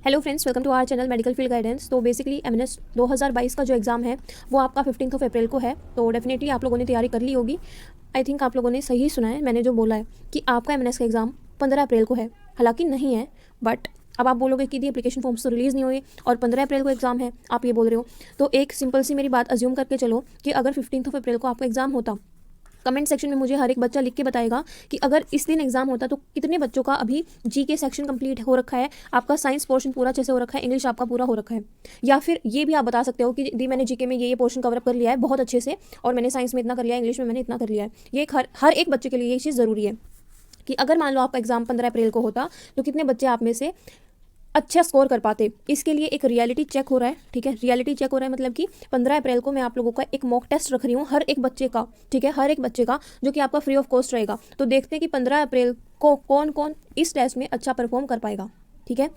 Hello friends, welcome to our channel medical field guidance. तो basically MNS 2022 का जो exam है वो आपका 15 अप्रैल को है। तो डेफिनेटली आप लोगों ने तैयारी कर ली होगी। आई थिंक आप लोगों ने सही सुना है मैंने जो बोला है कि आपका एमएनएस का एग्ज़ाम 15 अप्रैल को है। हालांकि नहीं है, बट अब आप बोलोगे कि दी एप्लीकेशन फॉर्म्स तो रिलीज़ नहीं हुए और 15 अप्रैल को एग्ज़ाम है, आप ये बोल रहे हो। तो एक सिंपल सी मेरी बात अज्यूम करके चलो कि अगर 15 अप्रैल को आपका एग्ज़ाम होता, कमेंट सेक्शन में मुझे हर एक बच्चा लिख के बताएगा कि अगर इस दिन एग्जाम होता तो कितने बच्चों का अभी जीके सेक्शन कंप्लीट हो रखा है, आपका साइंस पोर्शन पूरा अच्छे से हो रखा है, इंग्लिश आपका पूरा हो रखा है। या फिर ये भी आप बता सकते हो कि दी मैंने जीके में ये पोर्शन कवर अप कर लिया है बहुत अच्छे से, और मैंने साइंस में इतना कर लिया है, इंग्लिश में मैंने इतना कर लिया है। ये एक हर एक बच्चे के लिए ये चीज़ ज़रूरी है कि अगर मान लो आपका एग्जाम 15 अप्रैल को होता तो कितने बच्चे आप में से अच्छा स्कोर कर पाते। इसके लिए एक रियलिटी चेक हो रहा है, ठीक है। रियलिटी चेक हो रहा है मतलब कि 15 अप्रैल को मैं आप लोगों का एक मॉक टेस्ट रख रही हूँ हर एक बच्चे का, ठीक है, हर एक बच्चे का, जो कि आपका फ्री ऑफ कॉस्ट रहेगा। तो देखते हैं कि 15 अप्रैल को कौन कौन इस टेस्ट में अच्छा परफॉर्म कर पाएगा, ठीक है।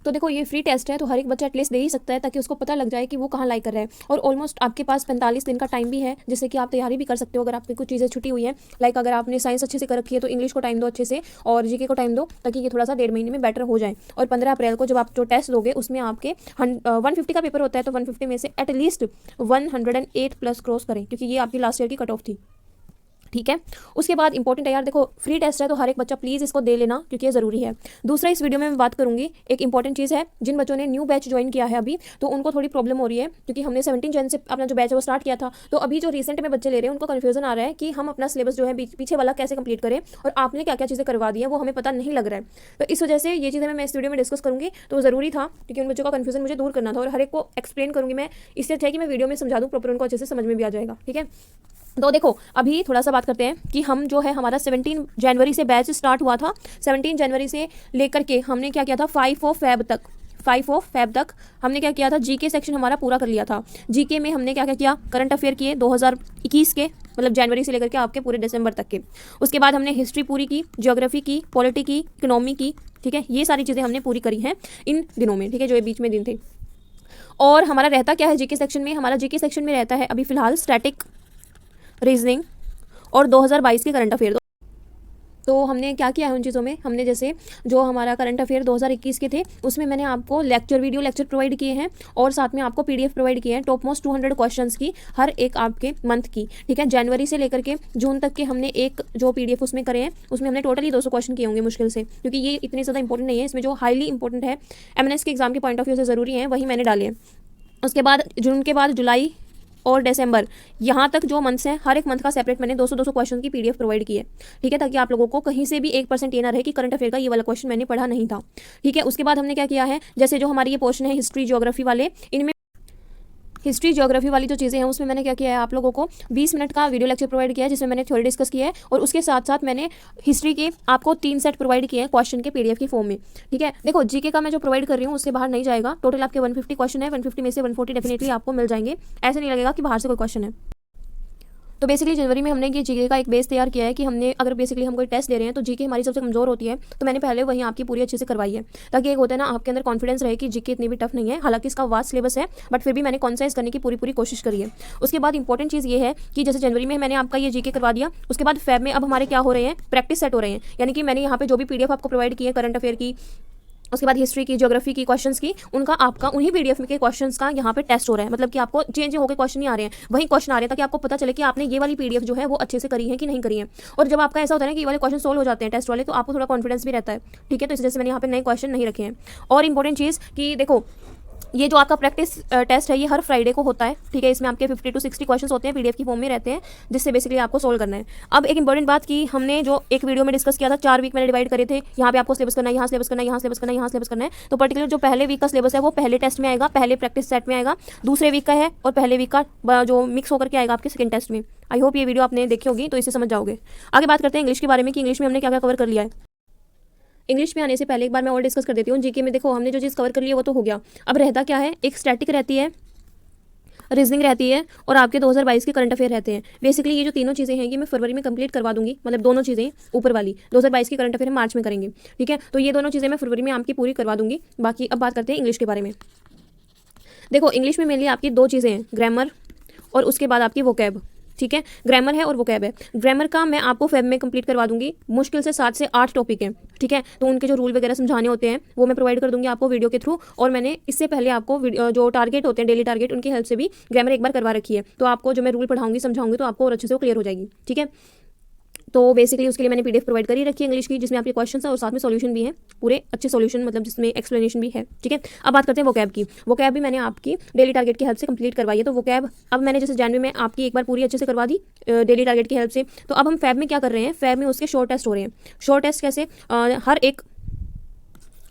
तो देखो ये फ्री टेस्ट है तो हर एक बच्चा एटलीस्ट दे ही सकता है ताकि उसको पता लग जाए कि वो कहाँ लाइक कर रहा है। और ऑलमोस्ट आपके पास 45 दिन का टाइम भी है, जिससे कि आप तैयारी भी कर सकते हो अगर आपकी कुछ चीज़ें छुट्टी हुई है। लाइक अगर आपने साइंस अच्छे से कर रखी है तो इंग्लिश को टाइम दो अच्छे से और जीके को टाइम दो, ताकि ये थोड़ा सा 1.5 महीने में बेटर हो जाए। और 15 अप्रैल को जब आप जो टेस्ट दोगे उसमें आपके 150 का पेपर होता है, तो 150 में से एटलीस्ट 108 प्लस क्रॉस करें, क्योंकि ये आपकी लास्ट ईयर की कट ऑफ थी, ठीक है। उसके बाद इंपॉर्टेंट है यार, देखो फ्री टेस्ट है तो हर एक बच्चा प्लीज़ इसको दे लेना, क्योंकि ये ज़रूरी है। दूसरा, इस वीडियो में मैं बात करूंगी एक इंपॉर्टेंट चीज़ है, जिन बच्चों ने न्यू बैच ज्वाइन किया है अभी, तो उनको थोड़ी प्रॉब्लम हो रही है, क्योंकि हमने 17 जन से अपना जो बैच है वो स्टार्ट किया था। तो अभी जो रिसेंट में बच्चे ले रहे हैं उनको कन्फ्यूजन आ रहा है कि हम अपना सिलेबस जो है पीछे वाला कैसे कंप्लीट करें, और आपने क्या क्या चीज़ें करवा दी है वो हमें पता नहीं लग रहा है। तो इस वजह से ये चीज़ें मैं इस वीडियो में डिस्कस करूँगी, तो ज़रूरी था, क्योंकि उन बच्चों का कन्फ्यूजन मुझे दूर करना था और हर एक को एक्सप्लेन करूँगी मैं। इससे अच्छा है कि मैं वीडियो में समझा दूँ प्रॉपर, उनको अच्छे से समझ में भी आ जाएगा, ठीक है। तो देखो अभी थोड़ा सा बात करते हैं कि हम जो है हमारा 17 जनवरी से बैच स्टार्ट हुआ था। 17 जनवरी से लेकर के हमने क्या किया था 5 ऑफ फेब तक हमने क्या किया था, जीके सेक्शन हमारा पूरा कर लिया था। जीके में हमने क्या क्या किया, करंट अफेयर किए 2021 के, मतलब जनवरी से लेकर के आपके पूरे दिसंबर तक के। उसके बाद हमने हिस्ट्री पूरी की, ज्योग्राफी की, पॉलिटी की, इकोनॉमी की, ठीक है। ये सारी चीज़ें हमने पूरी करी हैं इन दिनों में, ठीक है, जो ये बीच में दिन थे। और हमारा रहता क्या है जीके सेक्शन में, हमारा जीके सेक्शन में रहता है अभी फिलहाल स्टैटिक, रीजनिंग और 2022 के करंट अफेयर। तो हमने क्या किया है उन चीज़ों में, हमने जैसे जो हमारा करंट अफेयर 2021 के थे उसमें मैंने आपको वीडियो लेक्चर प्रोवाइड किए हैं, और साथ में आपको पीडीएफ प्रोवाइड किए हैं टॉप मोस्ट 200 क्वेश्चंस की हर एक आपके मंथ की, ठीक है। जनवरी से लेकर के जून तक के हमने एक जो पीडीएफ उसमें करे हैं, उसमें हमने टोटली 200 क्वेश्चन किए होंगे मुश्किल से, क्योंकि ये इतनी ज़्यादा इंपॉर्टेंट नहीं है। इसमें जो हाईली इंपॉर्टेंट है एमएनएस के एग्जाम के पॉइंट ऑफ व्यू से ज़रूरी है वही मैंने डाले हैं। उसके बाद जून के बाद जुलाई और दिसंबर, यहाँ तक जो मंथ्स हैं हर एक मंथ का सेपरेट मैंने 200 क्वेश्चन की पीडीएफ प्रोवाइड की है, ठीक है, ताकि आप लोगों को कहीं से भी 1% ये ना रहे कि करंट अफेयर का ये वाला क्वेश्चन मैंने पढ़ा नहीं था, ठीक है। उसके बाद हमने क्या किया है, जैसे जो हमारी ये पोर्शन है हिस्ट्री ज्योग्राफी वाले, इनमें हिस्ट्री ज्योग्राफी वाली जो चीज़ें हैं उसमें मैंने क्या किया है, आप लोगों को 20 मिनट का वीडियो लेक्चर प्रोवाइड किया है, जिसमें मैंने थ्योरी डिस्कस किया है, और उसके साथ साथ मैंने हिस्ट्री के आपको 3 सेट प्रोवाइड किए हैं क्वेश्चन के पीडीएफ की फॉर्म में, ठीक है। देखो जीके का मैं जो प्रोवाइड कर रही हूँ उससे बाहर नहीं जाएगा। टोटल आपके 150 क्वेश्चन है, 150 में से 140 डेफिनेटली आपको मिल जाएंगे, ऐसे नहीं लगेगा कि बाहर से कोई क्वेश्चन है। तो बेसिकली जनवरी में हमने ये जीके का एक बेस तैयार किया है कि हमने अगर बेसिकली हम कोई टेस्ट दे रहे हैं तो जीके हमारी सबसे कमजोर होती है, तो मैंने पहले वहीं आपकी पूरी अच्छे से करवाई है, ताकि एक होता है ना आपके अंदर कॉन्फिडेंस रहे कि जीके इतनी भी टफ नहीं है। हालांकि इसका वास्ट सिलेबस है, बट फिर भी मैंने कॉन्साइज करने की पूरी कोशिश करी है। उसके बाद इंपॉर्टेंट चीज़ ये है कि जैसे जनवरी में मैंने आपका ये जीके करवा दिया, उसके बाद फेब में अब हमारे क्या हो रहे हैं, प्रैक्टिस सेट हो रहे हैं। यानी कि मैंने यहाँ पे जो भी पीडीएफ आपको प्रोवाइड की है करंट अफेयर की, उसके बाद हिस्ट्री की, ज्योग्राफी की क्वेश्चंस की, उनका आपका उन्हीं पीडीएफ में के क्वेश्चंस का यहाँ पे टेस्ट हो रहा है। मतलब कि आपको चेंज होकर क्वेश्चन नहीं आ रहे हैं, वही क्वेश्चन आ रहे हैं, ताकि आपको पता चले कि आपने ये वाली पीडीएफ जो है वो अच्छे से करी है कि नहीं करी है। और जब आपका ऐसा होता है ना कि ये वाले क्वेश्चन सोल्व हो जाते हैं टेस्ट वाले, तो आपको थोड़ा कॉन्फिडेंस भी रहता है, ठीक है। तो इस वजह से मैंने यहाँ पे नए क्वेश्चन नहीं रखे हैं। और इंपॉर्टेंट चीज़ कि देखो ये जो आपका प्रैक्टिस टेस्ट है ये हर फ्राइडे को होता है, ठीक है। इसमें आपके 50 to 60 क्वेश्चंस होते हैं, पीडीएफ की फॉर्म में रहते हैं, जिससे बेसिकली आपको सोल्व करना है। अब एक इंपॉर्टेंट बात कि हमने जो एक वीडियो में डिस्कस किया था, 4 वीक मैंने डिवाइड करे थे, यहाँ पे आपको सिलेबस करना है, यहाँ सिलेबस करना है, यहाँ सिलेबस करना है, यहाँ सिलेबस करना है। तो पर्टिकुलर जो पहले वीक का सिलेबस है वो पहले टेस्ट में आएगा, पहले प्रैक्टिस सेट में आएगा, दूसरे वीक का है, और पहले वीक का जो मिक्स होकर के आएगा आपके सेकंड टेस्ट में। आई होप ये वीडियो आपने देखी होगी, तो इससे समझ जाओगे। आगे बात करते हैं इंग्लिश के बारे में कि इंग्लिश में हमने क्या क्या कवर कर लिया है। इंग्लिश में आने से पहले एक बार मैं और डिस्कस कर देती हूँ। जीके में देखो हमने जो चीज़ कवर कर ली है वो तो हो गया। अब रहता क्या है, एक स्टैटिक रहती है, रीजनिंग रहती है, और आपके 2022 के करंट अफेयर रहते हैं। बेसिकली ये जो तीनों चीज़ें हैं ये मैं फरवरी में कंप्लीट करवा दूंगी, मतलब दोनों चीज़ें ऊपर वाली 2022 की करंट अफेयर मार्च में करेंगे, ठीक है। तो ये दोनों चीज़ें मैं फरवरी में आपकी पूरी करवा दूंगी। बाकी अब बात करते हैं इंग्लिश के बारे में। देखो इंग्लिश में मेनली आपकी 2 चीज़ें हैं, ग्रामर और उसके बाद आपकी वोकैब, ठीक है, ग्रामर है और वोकैब है। ग्रामर का मैं आपको फेब में कंप्लीट करवा दूंगी, मुश्किल से 7 से 8 टॉपिक हैं, ठीक है, तो उनके जो रूल वगैरह समझाने होते हैं वो मैं प्रोवाइड कर दूंगी आपको वीडियो के थ्रू। और मैंने इससे पहले आपको जो टारगेट होते हैं डेली टारगेट, उनकी हेल्प से भी ग्रामर एक बार करवा रखी है, तो आपको जो मैं रूल पढ़ाऊंगी समझाऊंगी तो आपको और अच्छे से वो क्लियर हो जाएगी, ठीक है। तो बेसिकली उसके लिए मैंने पीडीएफ प्रोवाइड करी रखी है इंग्लिश की, जिसमें आपके क्वेश्चन है और साथ में सॉल्यूशन भी है, पूरे अच्छे सॉल्यूशन, मतलब जिसमें एक्सप्लेनेशन भी है, ठीक है। अब बात करते हैं वोकैब की। वोकैब भी मैंने आपकी डेली टारगेट की हेल्प से कंप्लीट करवाई है। तो वोकैब अब मैंने जैसे जनवरी में आपकी एक बार पूरी अच्छे से करवा दी डेली टारगेट की हेल्प से, तो अब हम फैब में क्या कर रहे हैं, फैब में उसके शॉर्ट टेस्ट हो रहे हैं। शॉर्ट टेस्ट कैसे, हर एक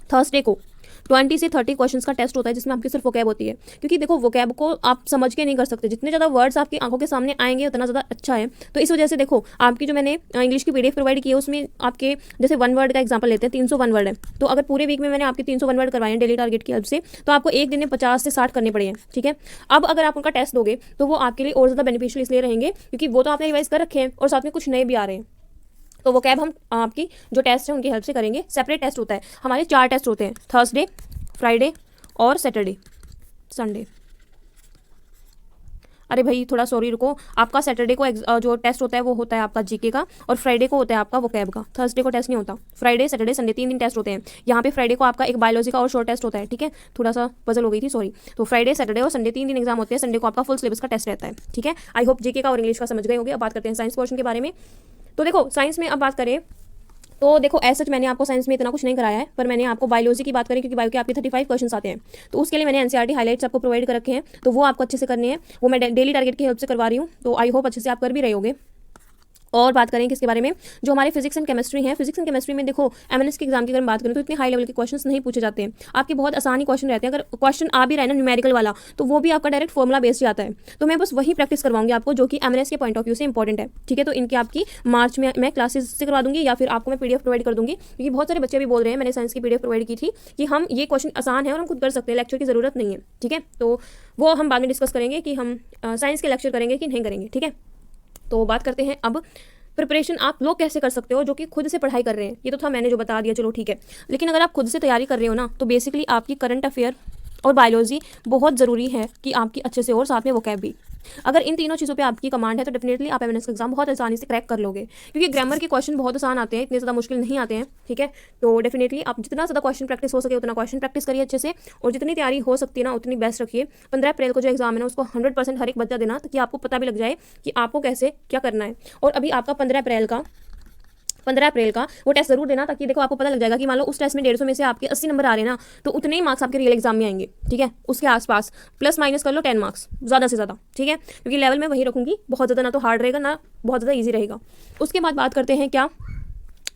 थर्सडे को 20 से 30 क्वेश्चंस का टेस्ट होता है, जिसमें आपकी सिर्फ वोकैब होती है। क्योंकि देखो वोकैब को आप समझ के नहीं कर सकते, जितने ज़्यादा वर्ड्स आपकी आंखों के सामने आएंगे उतना ज़्यादा अच्छा है। तो इस वजह से देखो आपकी जो मैंने इंग्लिश की पीडीएफ प्रोवाइड की है उसमें आपके जैसे 1 वर्ड का एग्जाम्पल लेते हैं, 301 वर्ड है, तो अगर पूरे वीक में मैंने आपके 301 वर्ड करवाए हैं डेली टारगेट की हेल्प से, तो आपको एक दिन में 50 से 60 करने पड़े हैं, ठीक है। अब अगर आप उनका टेस्ट दोगे तो वो आपके लिए और ज़्यादा बेनिफिशियल इसलिए रहेंगे क्योंकि वो तो आपने रिवाइज कर रखे हैं और साथ में कुछ नए भी आ रहे हैं। तो वो कैब हम आपकी जो टेस्ट है उनकी हेल्प से करेंगे। सेपरेट टेस्ट होता है, हमारे 4 टेस्ट होते हैं, थर्सडे, फ्राइडे और सैटरडे, संडे। अरे भाई थोड़ा सॉरी रुको, आपका सैटरडे को जो टेस्ट होता है वो होता है आपका जीके का, और फ्राइडे को होता है आपका वोकैब का। थर्सडे को टेस्ट नहीं होता, फ्राइडे सैटरडे संडे 3 दिन टेस्ट होते हैं। यहाँ पे फ्राइडे को आपका एक बायोलॉजी का और शॉर्ट टेस्ट होता है, ठीक है, थोड़ा सा पजल हो गई थी, सॉरी। तो फ्राइडे सैटरडे और संडे 3 दिन एग्जाम होते हैं, संडे को आपका फुल सिलेबस का टेस्ट रहता है, ठीक है। आई होप जीके का और इंग्लिश का समझ गए होंगे। अब बात करते हैं साइंस पोर्शन के बारे में। तो देखो साइंस में अब बात करें तो देखो ऐसा मैंने आपको साइंस में इतना कुछ नहीं कराया है, पर मैंने आपको बायोलॉजी की बात करी क्योंकि बायो के आपके 35 क्वेश्चन आते हैं, तो उसके लिए मैंने एनसीईआरटी हाइलाइट्स आपको प्रोवाइड कर रखे हैं, तो वो आपको अच्छे से करने हैं, वो मैं डेली टारगेट की हेल्प से करवा रही हूँ। तो आई होप अच्छे से आप कर भी रहे होगे। और बात करें किसके बारे में, जो हमारे फिजिक्स एंड केमिस्ट्री है। फिजिक्स एंड केमिस्ट्री में देखो एमएनएस के एग्जाम की अगर बात करें तो इतने हाई लेवल के क्वेश्चंस नहीं पूछे जाते हैं, आपके बहुत आसानी क्वेश्चन रहते हैं। अगर क्वेश्चन आ भी रहा है ना न्यूमेरिकल वाला, तो वो भी आपका डायरेक्ट फॉर्मुला बेस्ड आता है। तो मैं बस वही प्रैक्टिस करवाऊंगी आपको जो कि एमएनएस के पॉइंट ऑफ व्यू से इंपॉर्टेंट है, ठीक है। तो इनकी आपकी मार्च में मैं क्लासेस से करवा दूंगी या फिर आपको मैं पीडीएफ प्रोवाइड कर दूंगी, क्योंकि बहुत सारे बच्चे भी बोल रहे हैं, मैंने साइंस की पीडीएफ प्रोवाइड की थी कि हम ये क्वेश्चन आसान है और हम खुद कर सकते हैं, लेक्चर की जरूरत नहीं है, ठीक है। तो वो हम बाद में डिस्कस करेंगे कि हम साइंस के लेक्चर करेंगे कि नहीं करेंगे, ठीक है। तो बात करते हैं अब प्रिपरेशन आप लोग कैसे कर सकते हो जो कि खुद से पढ़ाई कर रहे हैं। ये तो था मैंने जो बता दिया, चलो ठीक है। लेकिन अगर आप खुद से तैयारी कर रहे हो ना, तो बेसिकली आपकी करंट अफेयर और बायोलॉजी बहुत ज़रूरी है कि आपकी अच्छे से, और साथ में वोकैब भी। अगर इन तीनों चीज़ों पे आपकी कमांड है तो डेफिनेटली आप एमएनएस का एग्जाम बहुत आसानी से क्रैक कर लोगे, क्योंकि ग्रामर के क्वेश्चन बहुत आसान आते हैं, इतने ज़्यादा मुश्किल नहीं आते हैं, ठीक है। तो डेफिनेटली आप जितना ज़्यादा क्वेश्चन प्रैक्टिस हो सके उतना क्वेश्चन प्रैक्टिस करिए अच्छे से, और जितनी तैयारी हो सकती है ना उतनी बेस्ट रखिए। 15 अप्रैल को जो एग्जाम है ना उसको 100% हर एक बच्चा देना, ताकि आपको पता भी लग जाए कि आपको कैसे क्या करना है। और अभी आपका 15 अप्रैल का वो टेस्ट जरूर देना, ताकि देखो आपको पता लग जाएगा कि मान लो उस टेस्ट में 150 में से आपके 80 नंबर आ रहे हैं ना, तो उतने ही मार्क्स आपके रियल एग्जाम में आएंगे, ठीक है। उसके आसपास प्लस माइनस कर लो 10 मार्क्स ज़्यादा से ज़्यादा, ठीक है, क्योंकि लेवल में वही रखूंगी, बहुत ज़्यादा ना तो हार्ड रहेगा ना बहुत ज़्यादा ईजी रहेगा। उसके बाद बात करते हैं क्या,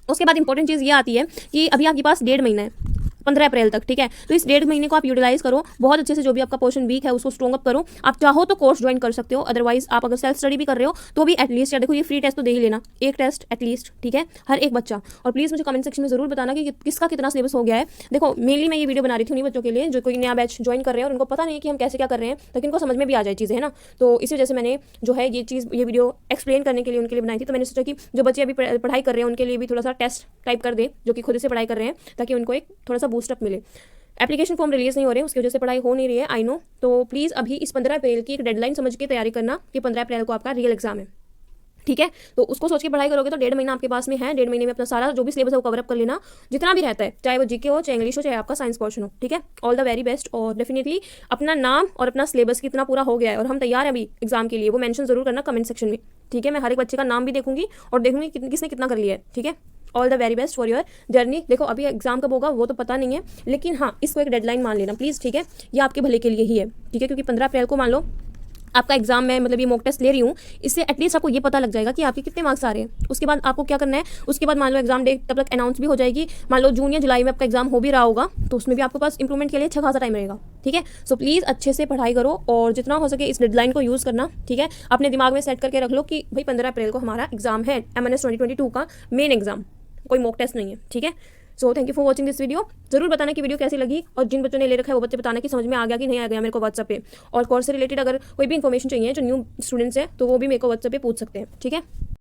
उसके बाद इंपॉर्टेंट चीज़ ये आती है कि अभी आपके पास 1.5 महीना है 15 अप्रैल तक, ठीक है। तो इस 1.5 महीने को आप यूटिलाइज करो बहुत अच्छे से, जो भी आपका पोर्शन वीक है उसको स्ट्रॉन्ग अप करो। आप चाहो तो कोर्स ज्वाइन कर सकते हो, अदरवाइज आप अगर सेल्फ स्टडी भी कर रहे हो तो भी एटलीस्ट, या देखो ये फ्री टेस्ट तो दे ही लेना, एक टेस्ट एटलीस्ट, ठीक है, हर एक बच्चा। और प्लीज़ मुझे कमेंट सेक्शन में जरूर बताना कि किसका कितना सिलेबस हो गया है। देखो मेनली मैं ये वीडियो बना रही थी उन्हीं बच्चों के लिए जो कोई नया बैच ज्वाइन कर रहे हैं और उनको पता नहीं है कि हम कैसे क्या कर रहे हैं, ताकि उनको समझ में भी आ जाए चीज़ें, है ना। तो इसी वजह से मैंने जो है ये वीडियो एक्सप्लेन करने के लिए उनके लिए बनाई थी। तो मैंने सोचा कि जो बच्चे अभी पढ़ाई कर रहे हैं उनके लिए भी थोड़ा सा टेस्ट टाइप कर दे, जो कि खुद से पढ़ाई कर रहे हैं, ताकि उनको एक थोड़ा सा बूस्टअप मिले। एप्लीकेशन फॉर्म रिलीज नहीं हो रहे, उसकी वजह से पढ़ाई हो नहीं रही है, आई नो। तो प्लीज़ अभी इस 15 अप्रैल की एक डेडलाइन समझ के तैयारी करना कि 15 अप्रैल को आपका रियल एग्जाम है, ठीक है। तो उसको सोच के पढ़ाई करोगे तो 1.5 महीना आपके पास में है। 1.5 महीने में अपना सारा जो भी सिलेबस है वो कवर अप कर लेना, जितना भी रहता है, चाहे वो जीके हो, चाहे इंग्लिश हो, चाहे आपका साइंस पोर्शन हो, ठीक है। All the very best. और डेफिनेटली अपना नाम और अपना सिलेबस कितना पूरा हो गया है और हम तैयार हैं अभी एग्जाम के लिए, वो मेंशन जरूर करना कमेंट सेक्शन में, ठीक है। मैं हर एक बच्चे का नाम भी देखूंगी और देखूंगी किसने कितना कर लिया है, ठीक है। All the very best for your journey. देखो अभी एग्जाम कब होगा वो तो पता नहीं है, लेकिन हाँ इसको एक डेडलाइन मान लेना प्लीज़, ठीक है। ये आपके भले के लिए ही है, ठीक है, क्योंकि 15 अप्रैल को मान लो आपका एग्जाम में, मतलब ये मॉक टेस्ट ले रही हूँ, इससे एटलीस्ट आपको ये पता लग जाएगा कि आपके कितने मार्क्स आ रहे हैं। उसके बाद आपको क्या करना है, उसके बाद मान लो एग्जाम डेट तब तक अनाउंस भी हो जाएगी, मान लो जून या जुलाई में आपका एग्जाम हो भी रहा होगा, तो उसमें भी आपके पास इंप्रूवमेंट के लिए अच्छा खासा टाइम रहेगा, ठीक है। सो प्लीज़ अच्छे से पढ़ाई करो और जितना हो सके इस डेडलाइन को यूज़ करना, ठीक है। अपने दिमाग में सेट करके रख लो कि भाई 15 अप्रैल को हमारा एग्जाम है, एमएनएस 2022 का मेन एग्जाम, कोई मॉक टेस्ट नहीं है, ठीक है। So thank you for watching this video. जरूर बताना कि वीडियो कैसी लगी, और जिन बच्चों ने ले रखा है वो बच्चे बताना कि समझ में आ गया कि नहीं आ गया मेरे को व्हाट्सएप पे। और कोर्स से रिलेटेड अगर कोई भी इन्फॉर्मेशन चाहिए जो न्यू स्टूडेंट्स है तो वो भी मेरे को व्हाट्सएप पे पूछ सकते हैं, ठीक है।